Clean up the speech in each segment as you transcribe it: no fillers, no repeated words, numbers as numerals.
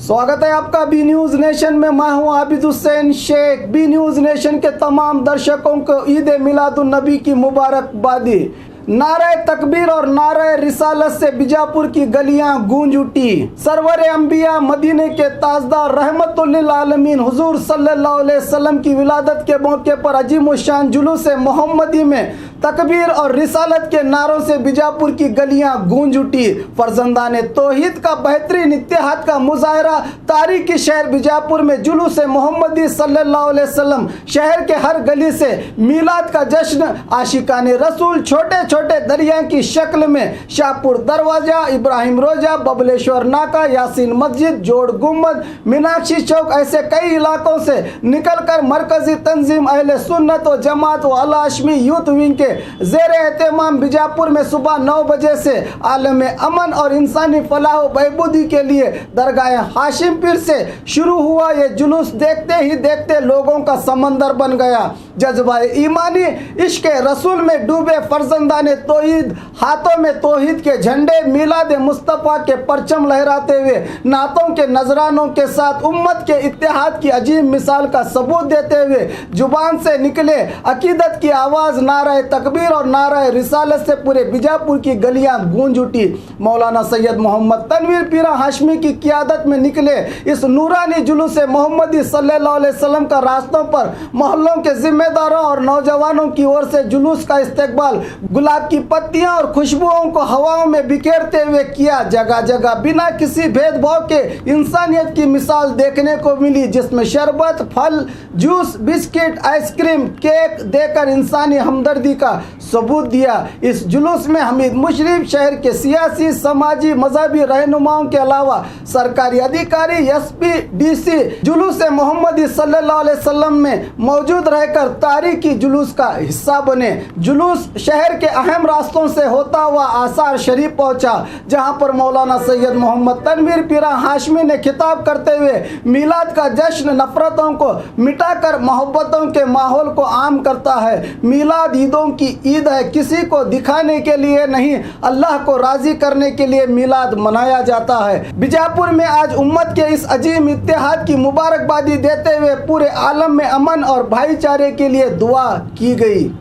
स्वागत है आपका बी न्यूज नेशन में। मैं हूं Abid Hussain Shaikh. B News Nation के तमाम दर्शकों को ईद मिलादुन नबी की मुबारकबादी। नारे तकबीर और नारे रिसालत से बीजापुर की गलियां गूंज उठी। सरवरे अंबिया मदीने के ताजदार रहमतुल्लिल आलमीन हुजूर सल्लल्लाहु अलैहि वसल्लम की विलादत के मौके पर अजीम शान जुलूस मोहम्मदी में तकबीर और रिसालत के नारों से बीजापुर की गलियां गूंज उठी। फर्जंदाने तौहीद का बेहतरीन इत्तेहाद का मुजाहरा तारीखी शहर बीजापुर में जुलूस मोहम्मदी सल्लल्लाहु अलैहि वसल्लम। शहर के हर गली से मीलाद का जश्न। आशिकाने रसूल छोटे छोटे दरिया की शक्ल में शाहपुर दरवाजा, इब्राहिम रोजा, बबलेश्वर नाका, यासीन मस्जिद, जोड़ गुम्बद, मीनाक्षी चौक ऐसे कई इलाकों से निकलकर मरकजी तंजीम अहले सुन्नत व जमात व अल हाशमी यूथ विंग के ज़ेरे एहतमाम बीजापुर में सुबह 9 बजे से आलम अमन और इंसानी फलाह व बहबूदी के लिए दरगाह हाशिम पीर से शुरू हुआ ये जुलूस देखते ही देखते लोगों का समंदर बन गया। जज्बा ईमानी इश्क रसूल में डूबे फर्जंदाने तौहीद हाथों में तौहीद के झंडे मिलाद मुस्तफ़ा के परचम लहराते हुए नातों के नजरानों के साथ उम्मत के इत्तेहाद की अजीब मिसाल का सबूत देते हुए जुबान से निकले अकीदत की आवाज़ नारा तकबीर और नारा रिसालत से पूरे बीजापुर की गलियां गूंज उठी। मौलाना सैयद मोहम्मद तनवीर पीरा हाशमी की क़ियादत में निकले इस नूरानी जुलूस मोहम्मदी सल्लल्लाहु अलैहि वसल्लम का रास्तों पर मोहल्लों के जिम्मेदारों और नौजवानों की ओर से जुलूस का इस्तेकबाल गुलाब की पत्तियां और खुशबुओं को हवाओं में बिखेरते हुए किया। जगह जगह बिना किसी भेदभाव के इंसानियत की मिसाल देखने को मिली, जिसमें शरबत, फल, जूस, बिस्किट, आइसक्रीम, केक देकर इंसानी हमदर्दी का सबूत दिया। इस जुलूस में हमीद मुशर्रफ शहर के सियासी, समाजी, मजहबी रहनुमाओं के अलावा सरकारी अधिकारी, एसपी, डीसी जुलूस मोहम्मदी सल्लल्लाहु अलैहि वसल्लम में मौजूद रहकर तारीखी जुलूस का हिस्सा बने। जुलूस शहर के अहम रास्तों से होता हुआ आसार शरीफ पहुंचा, जहां पर मौलाना सैयद मोहम्मद तनवीर पीरा हाशमी ने खिताब करते हुए मिलाद का जश्न नफरतों को मिटाकर मोहब्बतों के माहौल को आम करता है। मिलाद ईदों की ईद है, किसी को दिखाने के लिए नहीं, अल्लाह को राजी करने के लिए मिलाद मनाया जाता है। बीजापुर में आज उम्मत के इस अजीम इत्तेहाद की मुबारकबादी देते हुए पूरे आलम में अमन और भाईचारे के लिए दुआ की गई।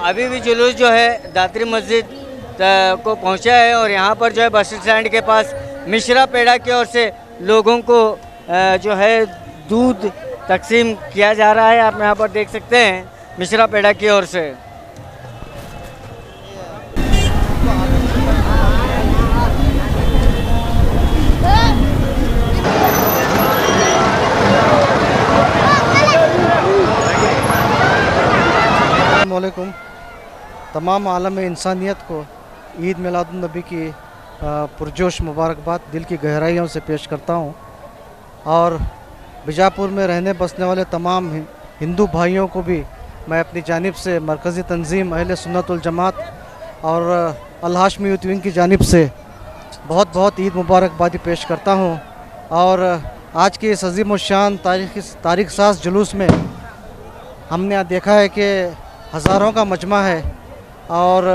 अभी भी जुलूस जो है दातरी मस्जिद को पहुंचा है और यहाँ पर जो है बस स्टैंड के पास मिश्रा पेड़ा की ओर से लोगों को जो है दूध तकसीम किया जा रहा है। आप यहाँ पर देख सकते हैं मिश्रा पेड़ा की ओर से। अस्सलामुअलैकुम। तमाम आलम इंसानियत को ईद मिलादुन्नबी की पुरजोश मुबारकबाद दिल की गहराइयों से पेश करता हूँ। और बीजापुर में रहने बसने वाले तमाम हिंदू भाइयों को भी मैं अपनी जानिब से मरकज़ी तंजीम अहले सुन्नत वल जमात और अल हाशमी यूथ विंग की जानिब से बहुत बहुत ईद मुबारकबादी पेश करता हूँ। और आज के इस अजीम शान तारीख साज जुलूस में हमने देखा है कि हज़ारों का मजमा है और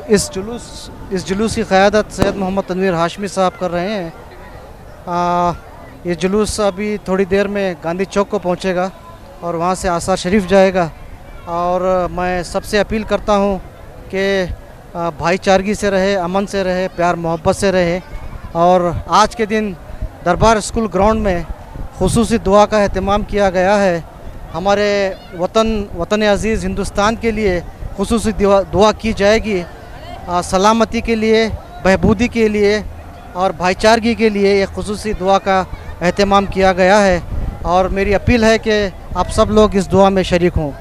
इस जुलूस की क़यादत सैयद मोहम्मद तनवीर हाशमी साहब कर रहे हैं। ये जुलूस अभी थोड़ी देर में गांधी चौक को पहुंचेगा और वहां से आसार शरीफ जाएगा। और मैं सबसे अपील करता हूं कि भाईचारगी से रहे, अमन से रहे, प्यार मोहब्बत से रहे। और आज के दिन दरबार स्कूल ग्राउंड में खुसूसी दुआ का अहतमाम किया गया है। हमारे वतन अज़ीज़ हिंदुस्तान के लिए खुसूसी दुआ की जाएगी, सलामती के लिए, बहबूदी के लिए और भाईचारगी के लिए ये खुसूसी दुआ का अहतमाम किया गया है। और मेरी अपील है कि आप सब लोग इस दुआ में शरीक हों।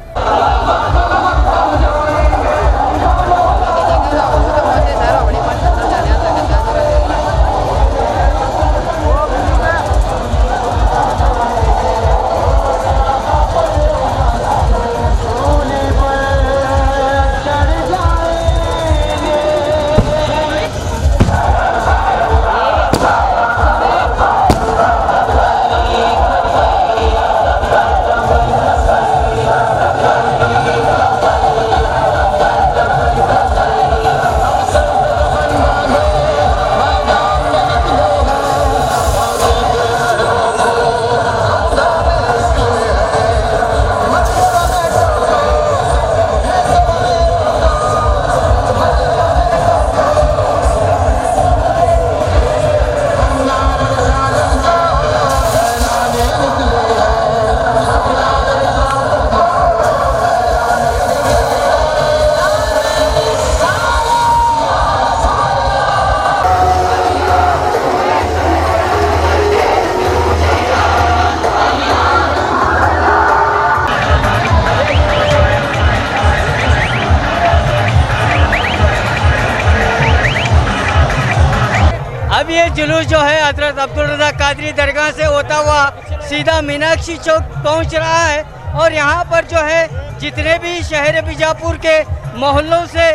अब ये जुलूस जो है हजरत अब्दुल रज़ा कादरी दरगाह से होता हुआ सीधा मीनाक्षी चौक पहुंच रहा है। और यहाँ पर जो है जितने भी शहर बीजापुर के मोहल्लों से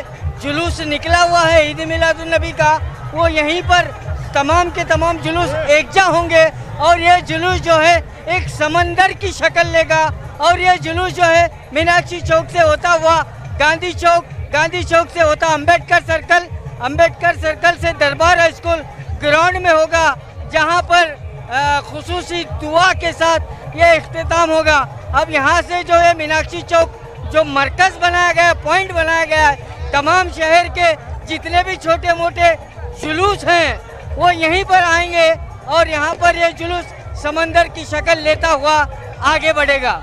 जुलूस निकला हुआ है ईद मिलादुन्नबी का, वो यहीं पर तमाम के तमाम जुलूस एकजा होंगे। और ये जुलूस जो है एक समंदर की शक्ल लेगा। और ये जुलूस जो है मीनाक्षी चौक से होता हुआ गांधी चौक से होता अम्बेडकर सर्कल से दरबार स्कूल ग्राउंड में होगा, जहां पर खुसूसी दुआ के साथ ये इख्तिताम होगा। अब यहाँ से जो है मीनाक्षी चौक जो मरकज़ बनाया गया, पॉइंट बनाया गया है, तमाम शहर के जितने भी छोटे मोटे जुलूस हैं वो यहीं पर आएंगे और यहाँ पर ये जुलूस समंदर की शक्ल लेता हुआ आगे बढ़ेगा।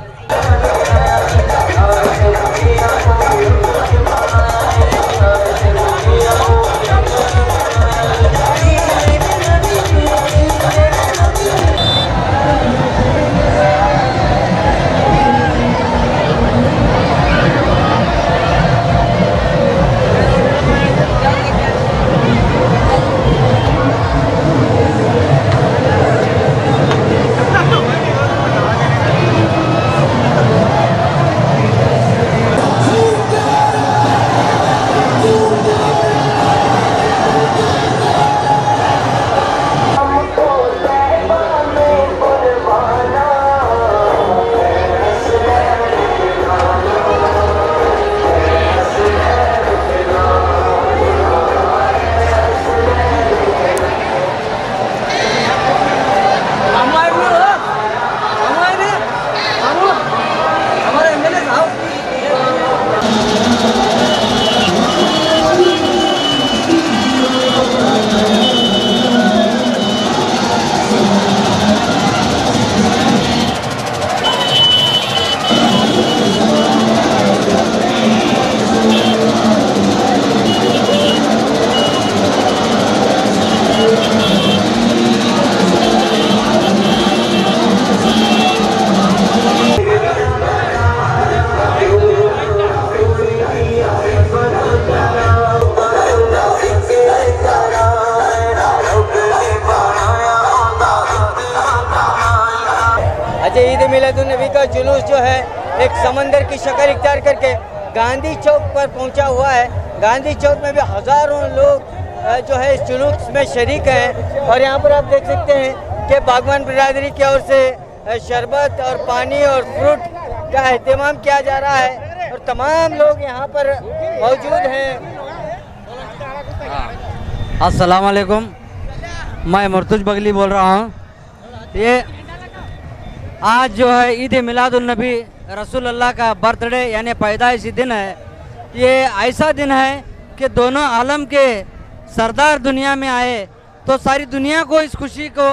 का जुलूस जो है एक समंदर की शक्ल इख्तियार करके गांधी चौक पर पहुंचा हुआ है। गांधी चौक में भी हज़ारों लोग जो है इस जुलूस में शरीक हैं और यहाँ पर आप देख सकते हैं कि बागवान बिरादरी की ओर से शरबत और पानी और फ्रूट का एहतमाम किया जा रहा है और तमाम लोग यहाँ पर मौजूद हैं। अस्सलाम वालेकुम, मैं मुर्तुज बगली बोल रहा हूँ। ये आज जो है ईद मिलादुन नबी रसूल अल्लाह का बर्थडे यानी पैदाइशी दिन है। ये ऐसा दिन है कि दोनों आलम के सरदार दुनिया में आए तो सारी दुनिया को इस खुशी को,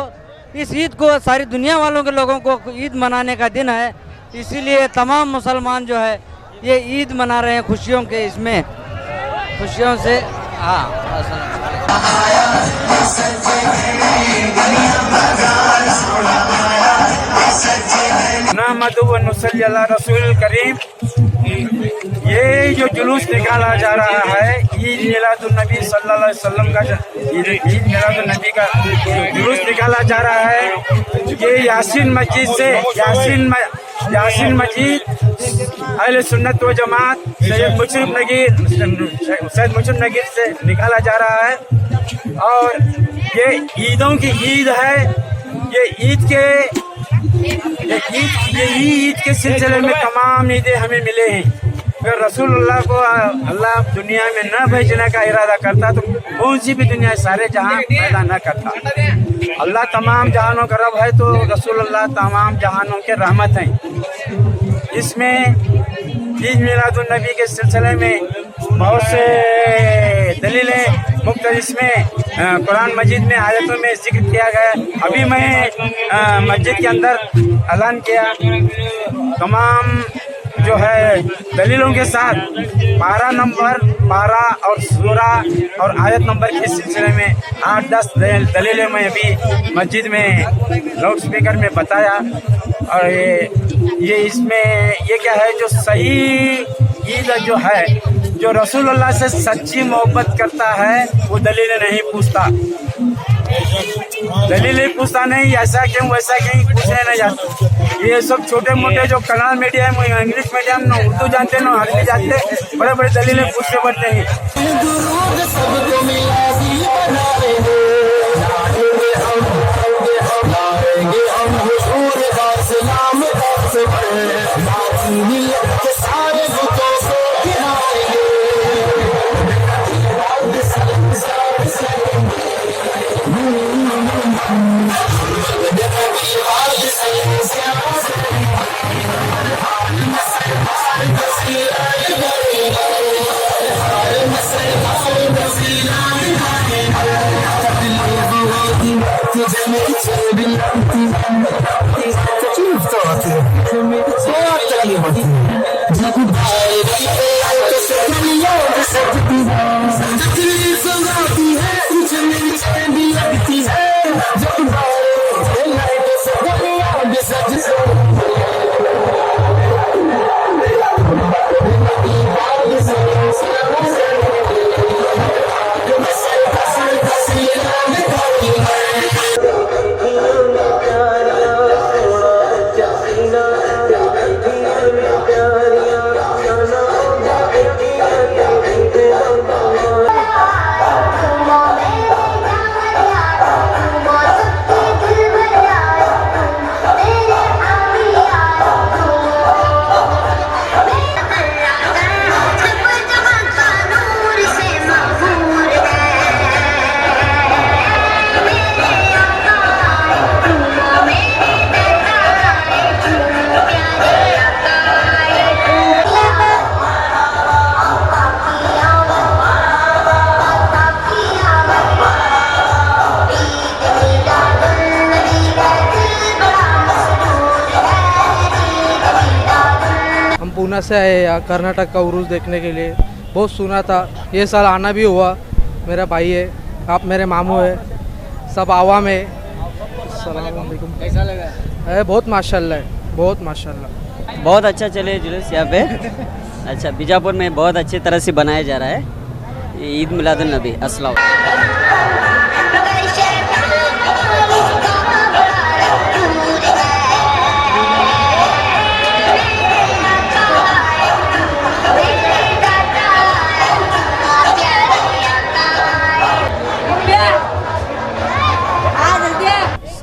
इस ईद को, सारी दुनिया वालों के लोगों को ईद मनाने का दिन है। इसीलिए तमाम मुसलमान जो है ये ईद मना रहे हैं खुशियों के, इसमें खुशियों से। हाँ, रसूल करीम, ये जो जुलूस निकाला जा रहा है ईद मिलादुन नबी सल्लल्लाहु अलैहि वसल्लम का, ईद मिलादुन नबी का जुलूस निकाला जा रहा है। ये यासीन मस्जिद से, यासीन मस्जिद अहले सुन्नत व जमात सैयद मुशर्रफ नगीर से निकाला जा रहा है। और ये ईदों की ईद है। ये ईद के सिलसिले में तमाम ईदें हमें मिले हैं। अगर रसूलुल्लाह को अल्लाह दुनिया में न भेजने का इरादा करता तो कौन सी भी दुनिया सारे जहां पैदा न करता। अल्लाह तमाम जहानों का रब है तो रसूलुल्लाह तमाम जहानों के रहमत हैं। इसमें ईद मिलादुन नबी के सिलसिले में बहुत से दलीलें मुख्तलिफ में कुरान मजीद में आयतों में जिक्र किया गया। अभी मैं मस्जिद के अंदर ऐलान किया तमाम जो है दलीलों के साथ 12 नंबर 12 और सूरा और आयत नंबर के सिलसिले में 8-10 दलीलें मैं अभी मस्जिद में लाउड स्पीकर में बताया। और ये इसमें ये क्या है, जो सही ईद जो है, जो रसूलुल्लाह से सच्ची मोहब्बत करता है वो दलीलें नहीं पूछता, दलीलें पूछता नहीं, ऐसा क्यों वैसा क्यों पूछे नहीं जाते। ये सब छोटे मोटे जो कन्नड़ मीडियम, इंग्लिश मीडियम, न उर्दू जानते न अरबी जानते, बड़े बड़े दलीलें पूछते पड़ते हैं। पूना से आए यहाँ कर्नाटक का उरूस देखने के लिए। बहुत सुना था, ये साल आना भी हुआ। मेरा भाई है, आप मेरे मामू है, सब आवाम है। अस्सलाम वालेकुम। कैसा लगा? बहुत माशाल्लाह है, बहुत माशाल्लाह। बहुत अच्छा चले जुलूस यहाँ पे। अच्छा, बीजापुर में बहुत अच्छी तरह से बनाया जा रहा है ये ईद मिलादुन नबी। अस्सलाम।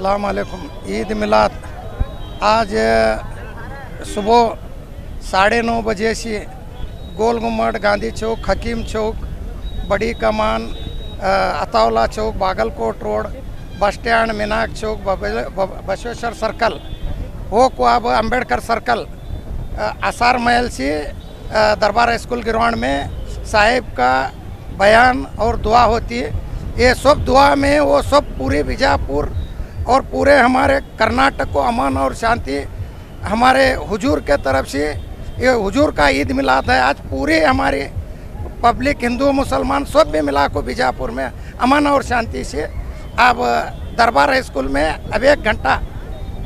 अस्सलाम वालेकुम। ईद मिलाद आज सुबह 9:30 बजे से गोल गुम्मट, गांधी चौक, हकीम चौक, बड़ी कमान, अतावला चौक, बागलकोट रोड, बस स्टैंड, मीनाक चौक, बसवेश्वर सर्कल, वो को अब अम्बेडकर सर्कल, आसार महल से दरबार स्कूल ग्राउंड में साहिब का बयान और दुआ होती है। ये सब दुआ में वो सब पूरे बीजापुर और पूरे हमारे कर्नाटक को अमन और शांति, हमारे हुजूर के तरफ से ये हुजूर का ईद मिलाद है। आज पूरे हमारे पब्लिक हिंदू मुसलमान सब भी मिला को बीजापुर में अमन और शांति से। अब दरबार स्कूल में अब 1 घंटा,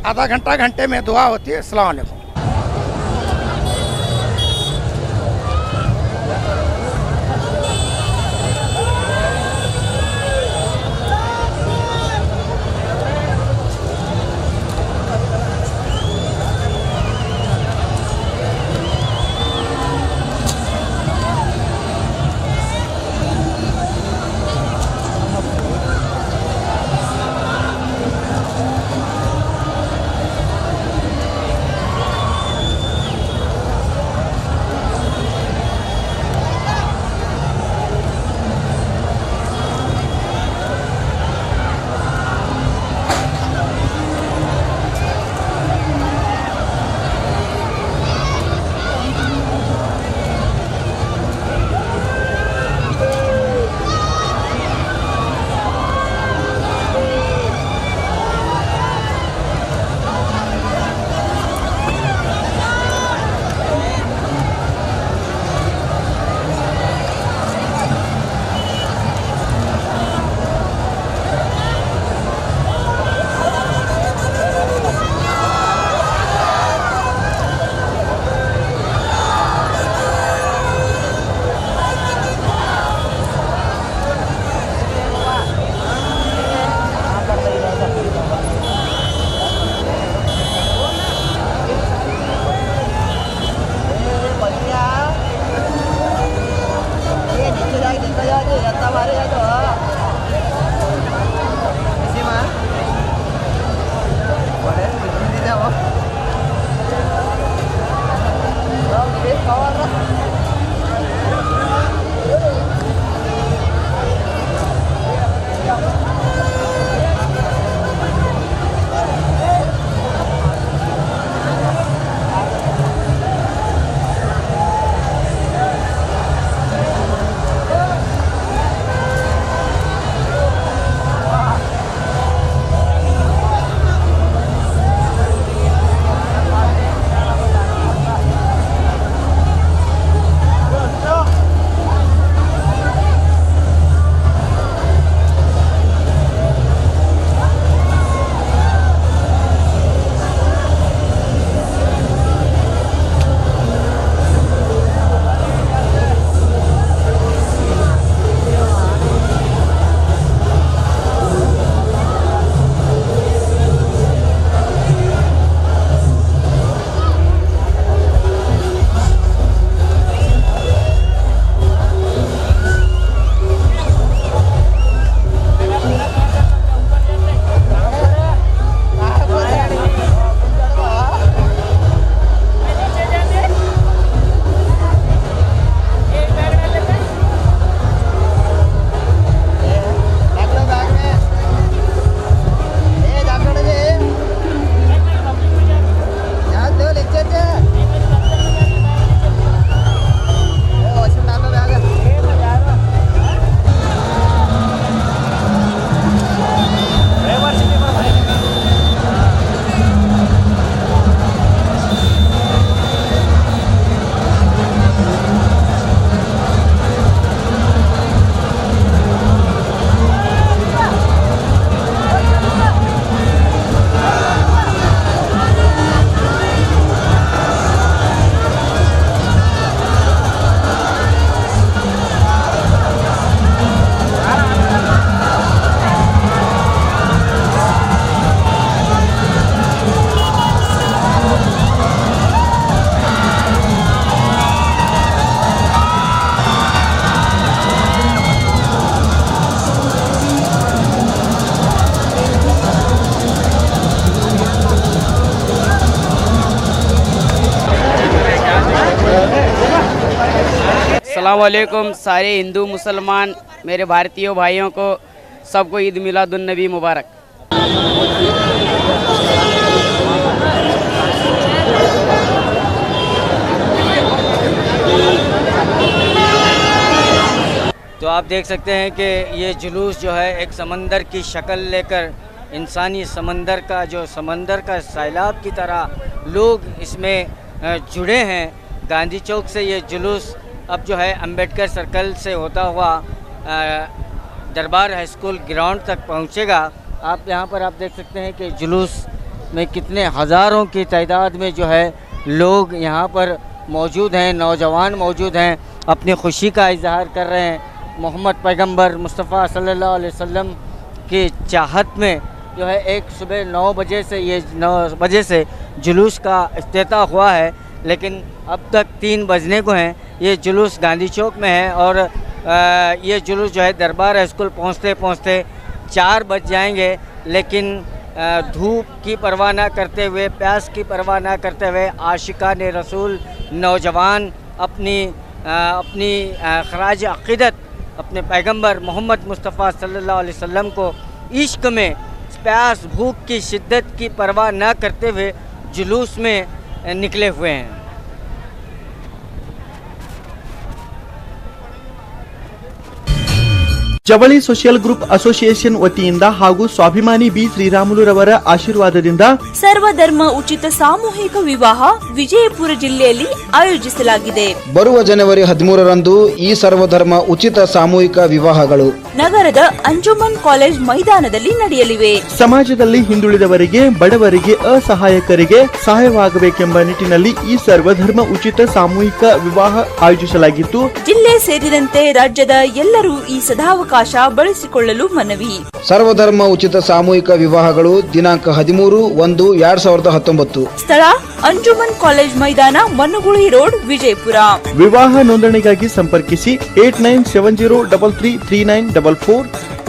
आधा घंटा, घंटे में दुआ होती है। अस्सलाम वालेकुम। अस्सलाम वालेकुम सारे हिंदू मुसलमान मेरे भारतीय भाइयों को सबको ईद मिलादुन नबी मुबारक। तो आप देख सकते हैं कि ये जुलूस जो है एक समंदर की शक्ल लेकर इंसानी समंदर का सैलाब की तरह लोग इसमें जुड़े हैं। गांधी चौक से ये जुलूस अब जो है अंबेडकर सर्कल से होता हुआ दरबार हाई स्कूल ग्राउंड तक पहुंचेगा। आप यहाँ पर आप देख सकते हैं कि जुलूस में कितने हज़ारों की तादाद में जो है लोग यहाँ पर मौजूद हैं, नौजवान मौजूद हैं, अपनी खुशी का इजहार कर रहे हैं। मोहम्मद पैगंबर मुस्तफ़ा सल्लल्लाहु अलैहि वसल्लम की चाहत में जो है एक सुबह 9 बजे से जुलूस का इफ्तिताह हुआ है, लेकिन अब तक 3 बजने को हैं। ये जुलूस गांधी चौक में है और ये जुलूस जो है दरबार स्कूल पहुंचते पहुंचते 4 बज जाएंगे, लेकिन धूप की परवाह ना करते हुए, प्यास की परवाह ना करते हुए आशिकान रसूल नौजवान अपनी खराज अक़ीदत अपने पैगंबर मोहम्मद मुस्तफ़ा सल्लल्लाहु अलैहि वसल्लम को इश्क में प्यास भूख की शिद्दत की परवाह न करते हुए जुलूस में निकले हुए हैं। ಜವಳಿ ಸೋಷಿಯಲ್ ಗ್ರೂಪ್ ಅಸೋಸಿಯೇಷನ್ ವತಿಯಿಂದ ಹಾಗೂ ಸ್ವಾಭಿಮಾನಿ ಬಿ ಶ್ರೀರಾಮುಲುರವರ ಆಶೀರ್ವಾದದಿಂದ ಸರ್ವಧರ್ಮ ಉಚಿತ ಸಾಮೂಹಿಕ ವಿವಾಹ ವಿಜಯಪುರ ಜಿಲ್ಲೆಯಲ್ಲಿ ಆಯೋಜಿಸಲಾಗಿದೆ। ಬರುವ ಜನವರಿ 13ರಂದು ಈ ಸರ್ವಧರ್ಮ ಉಚಿತ ಸಾಮೂಹಿಕ ವಿವಾಹಗಳು ನಗರದ ಅಂಜುಮನ್ ಕಾಲೇಜ್ ಮೈದಾನದಲ್ಲಿ ನಡೆಯಲಿವೆ। ಸಮಾಜದಲ್ಲಿ ಹಿಂದುಳಿದವರಿಗೆ, ಬಡವರಿಗೆ, ಅಸಹಾಯಕರಿಗೆ ಸಹಾಯವಾಗಬೇಕೆಂಬ ನಿಟ್ಟಿನಲ್ಲಿ ಈ ಸರ್ವಧರ್ಮ ಉಚಿತ ಸಾಮೂಹಿಕ ವಿವಾಹ ಆಯೋಜಿಸಲಾಗಿತ್ತು। ಜಿಲ್ಲೆ ಸೇರಿದಂತೆ ರಾಜ್ಯದ ಎಲ್ಲರೂ ಈ ಸದಾವಕಾಶ ಬಳಸಿಕೊಳ್ಳಲು ಮನವಿ। ಸರ್ವಧರ್ಮ ಉಚಿತ ಸಾಮೂಹಿಕ ವಿವಾಹಗಳು ದಿನಾಂಕ 13/1/2019 ಸ್ಥಳ ಅಂಜುಮನ್ ಕಾಲೇಜ್ ಮೈದಾನ, ಮನುಗುಳಿ ರೋಡ್, ವಿಜಯಪುರ। ವಿವಾಹ ನೋಂದಣಿಗಾಗಿ ಸಂಪರ್ಕಿಸಿ 8970333944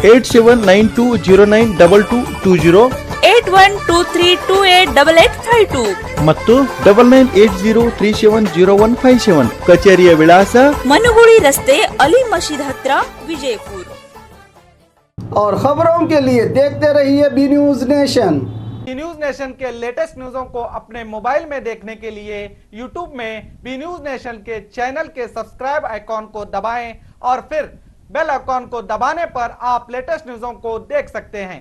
8792092220 8123288852 ಮತ್ತು 9980370157। ಕಚೇರಿಯ ವಿಳಾಸ ಮನುಗುಳಿ ರಸ್ತೆ, ಅಲಿ ಮಸೀದ್ ಹತ್ರ, ವಿಜಯಪುರ। और खबरों के लिए देखते रहिए B News Nation. B News Nation के लेटेस्ट न्यूज़ों को अपने मोबाइल में देखने के लिए यूट्यूब में बी न्यूज नेशन के चैनल के सब्सक्राइब आइकॉन को दबाएं और फिर बेल आइकॉन को दबाने पर आप लेटेस्ट न्यूज़ों को देख सकते हैं।